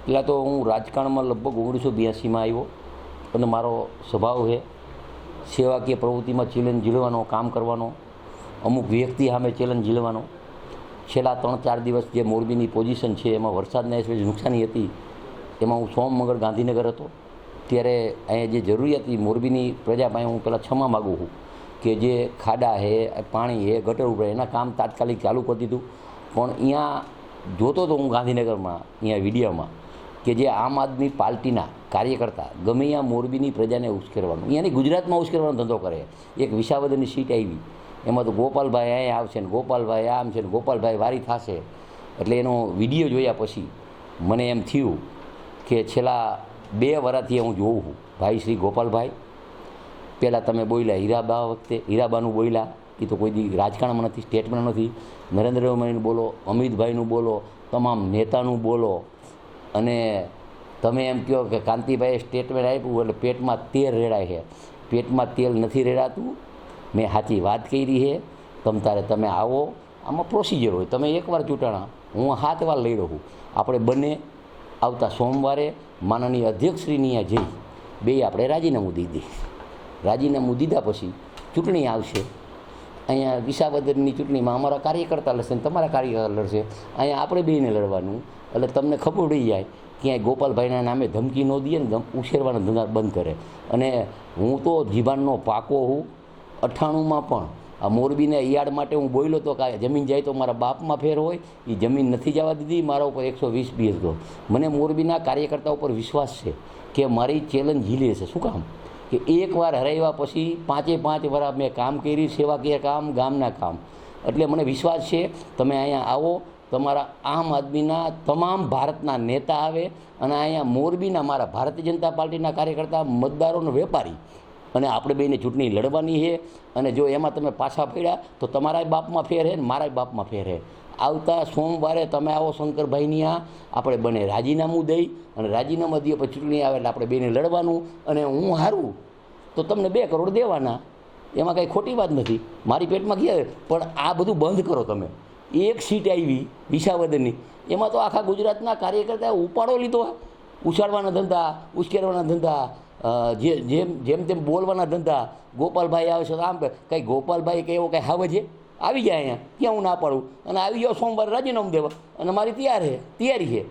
પહેલાં તો હું રાજકારણમાં લગભગ 1982માં આવ્યો અને મારો સ્વભાવ છે સેવાકીય પ્રવૃત્તિમાં ચેલેન્જ ઝીલવાનો, કામ કરવાનો, અમુક વ્યક્તિ સામે ચેલેન્જ ઝીલવાનો. છેલ્લા 3-4 દિવસ જે મોરબીની પોઝિશન છે એમાં વરસાદના હિસાબે નુકસાની હતી. એમાં હું સોમ મંગળ ગાંધીનગર હતો ત્યારે અહીંયા જે જરૂરિયાત હતી મોરબીની પ્રજા પાસે હું પહેલાં ક્ષમા માગું છું કે જે ખાડા છે, પાણી છે, ગટર ઉપર એના કામ તાત્કાલિક ચાલુ કરી દીધું. પણ અહીંયા જોતો હતો હું ગાંધીનગરમાં અહીંયા વિડીયોમાં કે જે આમ આદમી પાર્ટીના કાર્યકર્તા ગમે ત્યાં મોરબીની પ્રજાને ઉશ્કેરવાનું, અહીંયાની ગુજરાતમાં ઉશ્કેરવાનો ધંધો કરે. એક વિસાવદરની સીટ આવી, એમાં તો ગોપાલભાઈ અહીંયા આવશે ને ગોપાલભાઈ આમ છે ને ગોપાલભાઈ વારી થશે. એટલે એનો વિડીયો જોયા પછી મને એમ થયું કે છેલ્લા 2 વર્ષથી હું જોઉં છું ભાઈ શ્રી ગોપાલભાઈ, પહેલાં તમે બોલ્યા હીરાબા વખતે, હીરાબાનું બોલ્યા, એ તો કોઈ દી રાજકારણમાં નથી, સ્ટેટમાં નથી. નરેન્દ્રભાઈનું બોલો, અમિતભાઈનું બોલો, તમામ નેતાનું બોલો, અને તમે એમ કહો કે કાંતિભાઈએ સ્ટેટમેન્ટ આપ્યું એટલે પેટમાં તેલ રેડાય છે. પેટમાં તેલ નથી રેડાતું. મેં સાચી વાત કરી છે. તારે તમે આવો, આમાં પ્રોસિજર હોય. તમે એકવાર ચૂંટાણા, હું 7 વાર લઈ રહ્યો છું. આપણે બંને આવતા સોમવારે માનનીય અધ્યક્ષશ્રીની અહીંયા જઈ બે આપણે રાજીનામું દીધી. રાજીનામું દીધા પછી ચૂંટણી આવશે. અહીંયા વિસાવદરની ચૂંટણીમાં અમારા કાર્યકર્તા લડશે ને તમારા કાર્યકર્તા લડશે. અહીંયા આપણે બેને લડવાનું. એટલે તમને ખબર પડી જાય ક્યાંય ગોપાલભાઈના નામે ધમકી ન દઈએ ને ઉછેરવાના ધંધા બંધ કરે. અને હું તો જીભાનનો પાકો છું. 98માં પણ આ મોરબીના યાર્ડ માટે હું બોલ્યો હતો કે જમીન જાય તો મારા બાપમાં ફેર હોય. એ જમીન નથી જવા દીધી. મારા ઉપર 120 BS હતો. મને મોરબીના કાર્યકર્તા ઉપર વિશ્વાસ છે કે મારી ચેલેન્જ ઝીલી છે. શું કામ કે એકવાર હરાવ્યા પછી 5 વર્ષ મેં કામ કર્યું, સેવાકીય કામ, ગામના કામ. એટલે મને વિશ્વાસ છે તમે અહીંયા આવો, તમારા આમ આદમીના તમામ ભારતના નેતા આવે અને અહીંયા મોરબીના મારા ભારતીય જનતા પાર્ટીના કાર્યકર્તા, મતદારોનો વેપારી, અને આપણે બેને ચૂંટણી લડવાની છે. અને જો એમાં તમે પાછા પડ્યા તો તમારા બાપમાં ફેર છે ને મારા બાપમાં ફેર છે. આવતા સોમવારે તમે આવો શંકરભાઈની આ આપણે બને રાજીનામું દઈ અને રાજીનામા દઈએ પછી ચૂંટણી આવે એટલે આપણે બેને લડવાનું. અને હું હારું તો તમને 2 કરોડ દેવાના. એમાં કાંઈ ખોટી વાત નથી. મારી પેટમાં ક્યાં. પણ આ બધું બંધ કરો તમે. એક સીટ આવી વિસાવદરની, એમાં તો આખા ગુજરાતના કાર્યકર્તાએ ઉપાડો લીધો. ઉછાળવાના ધંધા, ઉશ્કેરવાના ધંધા, જેમ તેમ બોલવાના ધંધા. ગોપાલભાઈ આવે છે તો આમ કંઈ ગોપાલભાઈ કંઈ એવો કંઈ હાવ છે આવી જાય અહીંયા ક્યાં હું ના પાડું. અને આવી જાઓ સોમવારે રાજીનામું દેવા અને મારી તૈયારી છે.